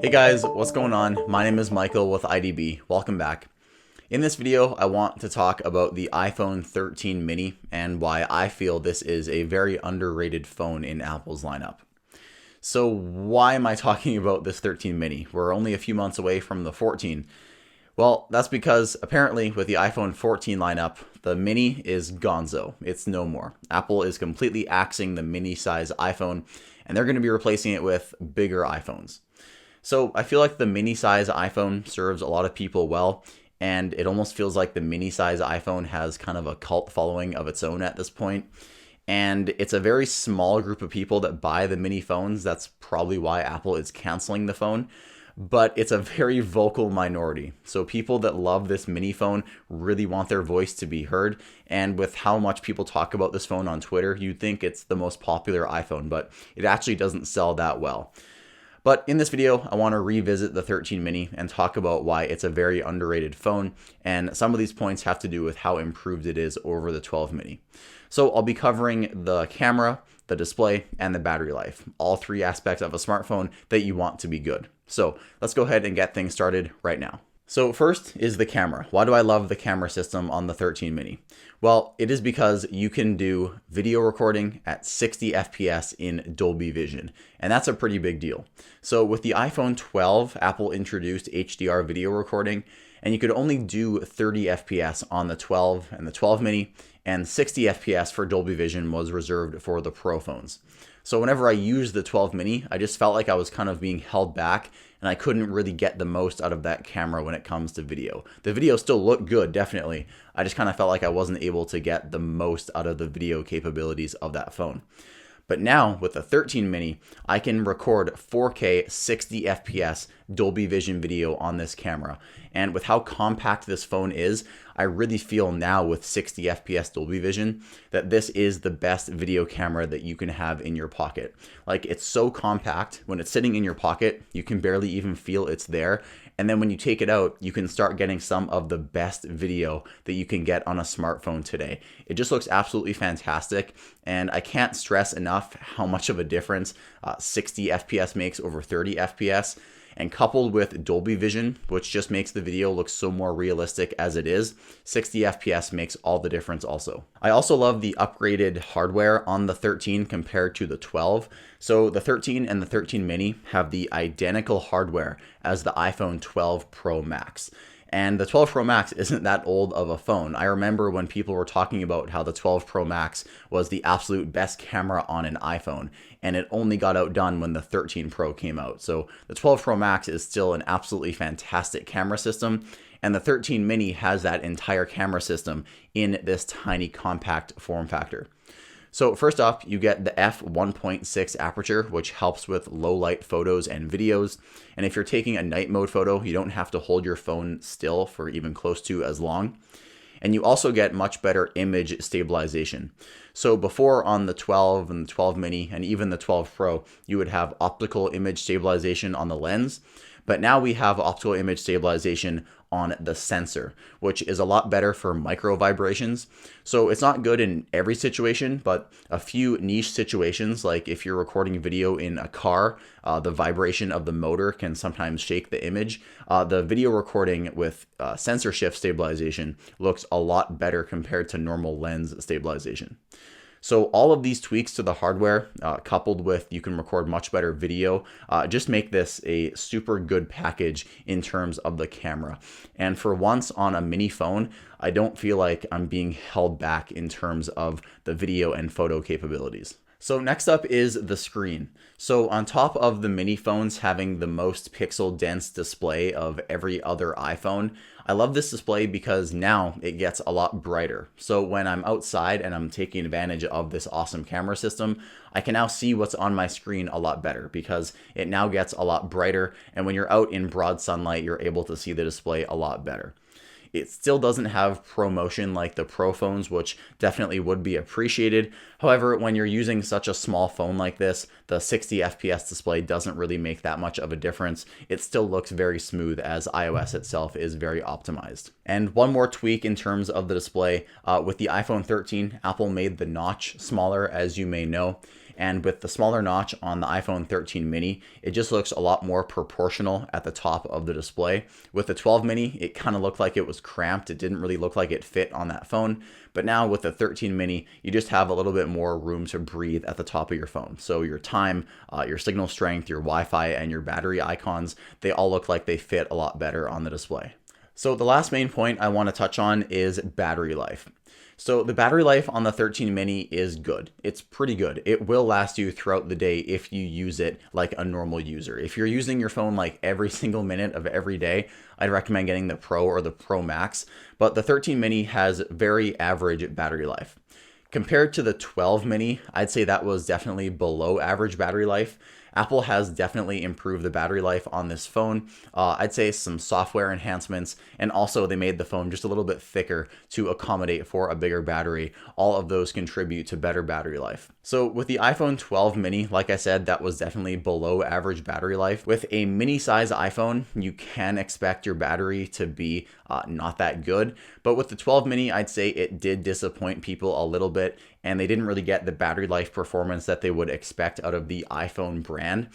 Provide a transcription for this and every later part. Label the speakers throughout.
Speaker 1: Hey guys, what's going on? My name is Michael with IDB. Welcome back. In this video, I want to talk about the iPhone 13 mini and why I feel this is a very underrated phone in Apple's lineup. So why am I talking about this 13 mini? We're only a few months away from the 14. Well, that's because apparently with the iPhone 14 lineup, the mini is gonzo. It's no more. Apple is completely axing the mini size iPhone, and they're going to be replacing it with bigger iPhones. So I feel like the mini size iPhone serves a lot of people well, and it almost feels like the mini size iPhone has kind of a cult following of its own at this point. And it's a very small group of people that buy the mini phones. That's probably why Apple is canceling the phone. But it's a very vocal minority. So people that love this mini phone really want their voice to be heard. And with how much people talk about this phone on Twitter, you'd think it's the most popular iPhone, but it actually doesn't sell that well. But in this video, I want to revisit the 13 mini and talk about why it's a very underrated phone. And some of these points have to do with how improved it is over the 12 mini. So I'll be covering the camera, the display, and the battery life. All three aspects of a smartphone that you want to be good. So let's go ahead and get things started right now. So first is the camera. Why do I love the camera system on the 13 mini? Well, it is because you can do video recording at 60 FPS in Dolby Vision, and that's a pretty big deal. So with the iPhone 12, Apple introduced HDR video recording, and you could only do 30 FPS on the 12 and the 12 mini, and 60 FPS for Dolby Vision was reserved for the Pro phones. So whenever I used the 12 mini, I just felt like I was kind of being held back and I couldn't really get the most out of that camera when it comes to video. The video still looked good, definitely. I just kind of felt like I wasn't able to get the most out of the video capabilities of that phone. But now with the 13 mini, I can record 4K 60 FPS Dolby Vision video on this camera. And with how compact this phone is, I really feel now with 60 FPS Dolby Vision that this is the best video camera that you can have in your pocket. Like, it's so compact, when it's sitting in your pocket, you can barely even feel it's there. And then when you take it out, you can start getting some of the best video that you can get on a smartphone today. It just looks absolutely fantastic. And I can't stress enough how much of a difference 60 FPS makes over 30 FPS. And coupled with Dolby Vision, which just makes the video look so more realistic as it is, 60 FPS makes all the difference also. I also love the upgraded hardware on the 13 compared to the 12. So the 13 and the 13 mini have the identical hardware as the iPhone 12 Pro Max. And the 12 Pro Max isn't that old of a phone. I remember when people were talking about how the 12 Pro Max was the absolute best camera on an iPhone, and it only got outdone when the 13 Pro came out. So the 12 Pro Max is still an absolutely fantastic camera system, and the 13 mini has that entire camera system in this tiny compact form factor. So first off, you get the f1.6 aperture, which helps with low light photos and videos. And if you're taking a night mode photo, you don't have to hold your phone still for even close to as long. And you also get much better image stabilization. So before on the 12 and the 12 mini and even the 12 Pro, you would have optical image stabilization on the lens. But now we have optical image stabilization on the sensor, which is a lot better for micro vibrations. So it's not good in every situation, but a few niche situations, like if you're recording video in a car, the vibration of the motor can sometimes shake the image. The video recording with sensor shift stabilization looks a lot better compared to normal lens stabilization. So all of these tweaks to the hardware, coupled with you can record much better video, just make this a super good package in terms of the camera. And for once on a mini phone, I don't feel like I'm being held back in terms of the video and photo capabilities. So next up is the screen. So on top of the mini phones having the most pixel dense display of every other iPhone, I love this display because now it gets a lot brighter. So when I'm outside and I'm taking advantage of this awesome camera system, I can now see what's on my screen a lot better because it now gets a lot brighter. And when you're out in broad sunlight, you're able to see the display a lot better. It still doesn't have ProMotion like the Pro phones, which definitely would be appreciated. However, when you're using such a small phone like this, the 60 FPS display doesn't really make that much of a difference. It still looks very smooth as iOS itself is very optimized. And one more tweak in terms of the display, with the iPhone 13, Apple made the notch smaller, as you may know. And with the smaller notch on the iPhone 13 mini, it just looks a lot more proportional at the top of the display. With the 12 mini, it kind of looked like it was cramped. It didn't really look like it fit on that phone. But now with the 13 mini, you just have a little bit more room to breathe at the top of your phone. So your time, your signal strength, your Wi-Fi, and your battery icons, they all look like they fit a lot better on the display. So the last main point I want to touch on is battery life. So the battery life on the 13 mini is good. It's pretty good. It will last you throughout the day if you use it like a normal user. If you're using your phone like every single minute of every day, I'd recommend getting the Pro or the Pro Max. But the 13 mini has very average battery life. Compared to the 12 mini, I'd say that was definitely below average battery life. Apple has definitely improved the battery life on this phone. I'd say some software enhancements, and also they made the phone just a little bit thicker to accommodate for a bigger battery. All of those contribute to better battery life. So with the iPhone 12 mini, like I said, that was definitely below average battery life. With a mini size iPhone, you can expect your battery to be not that good. But with the 12 mini, I'd say it did disappoint people a little bit, and they didn't really get the battery life performance that they would expect out of the iPhone brand.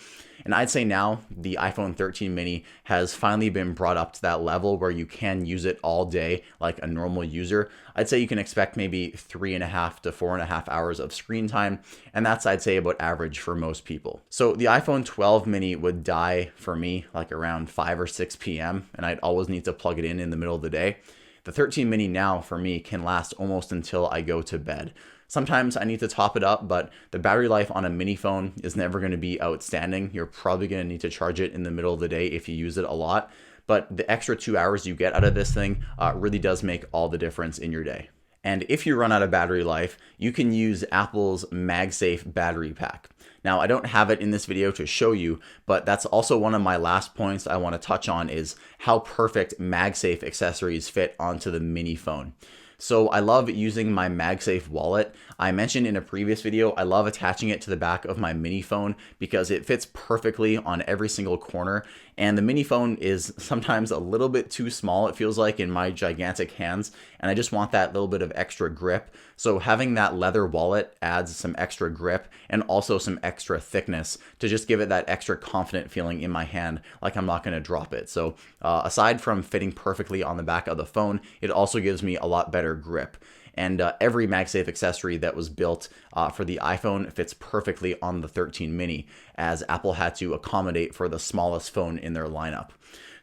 Speaker 1: And I'd say now the iPhone 13 mini has finally been brought up to that level where you can use it all day like a normal user. I'd say you can expect maybe 3.5 to 4.5 hours of screen time, and that's, I'd say, about average for most people. So the iPhone 12 mini would die for me like around 5 or 6 p.m., and I'd always need to plug it in the middle of the day. The 13 mini now for me can last almost until I go to bed. Sometimes I need to top it up, but the battery life on a mini phone is never going to be outstanding. You're probably going to need to charge it in the middle of the day if you use it a lot. But the extra 2 hours you get out of this thing really does make all the difference in your day. And if you run out of battery life, you can use Apple's MagSafe battery pack. Now, I don't have it in this video to show you, but that's also one of my last points I want to touch on is how perfect MagSafe accessories fit onto the mini phone. So I love using my MagSafe wallet. I mentioned in a previous video, I love attaching it to the back of my mini phone because it fits perfectly on every single corner. And the mini phone is sometimes a little bit too small, it feels like, in my gigantic hands. And I just want that little bit of extra grip. So having that leather wallet adds some extra grip and also some extra thickness to just give it that extra confident feeling in my hand, like I'm not going to drop it. So aside from fitting perfectly on the back of the phone, it also gives me a lot better grip. And every MagSafe accessory that was built for the iPhone fits perfectly on the 13 mini, as Apple had to accommodate for the smallest phone in their lineup.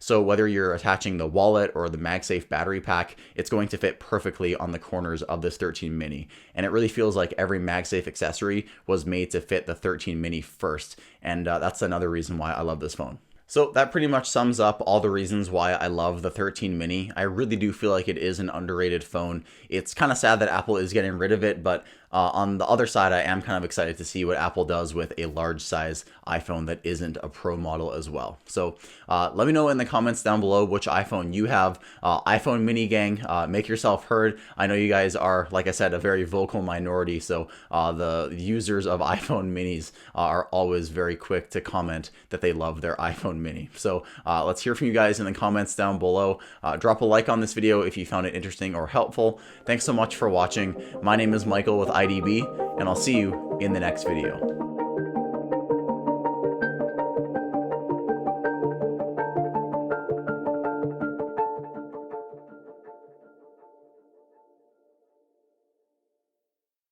Speaker 1: So whether you're attaching the wallet or the MagSafe battery pack, it's going to fit perfectly on the corners of this 13 mini. And it really feels like every MagSafe accessory was made to fit the 13 mini first. And that's another reason why I love this phone. So that pretty much sums up all the reasons why I love the 13 mini. I really do feel like it is an underrated phone. It's kind of sad that Apple is getting rid of it, but on the other side, I am kind of excited to see what Apple does with a large size iPhone that isn't a Pro model as well. So let me know in the comments down below which iPhone you have. iPhone mini gang, make yourself heard. I know you guys are, like I said, a very vocal minority, so the users of iPhone minis are always very quick to comment that they love their iPhone mini. So let's hear from you guys in the comments down below. Drop a like on this video if you found it interesting or helpful. Thanks so much for watching. My name is Michael with IDB, and I'll see you in the next video.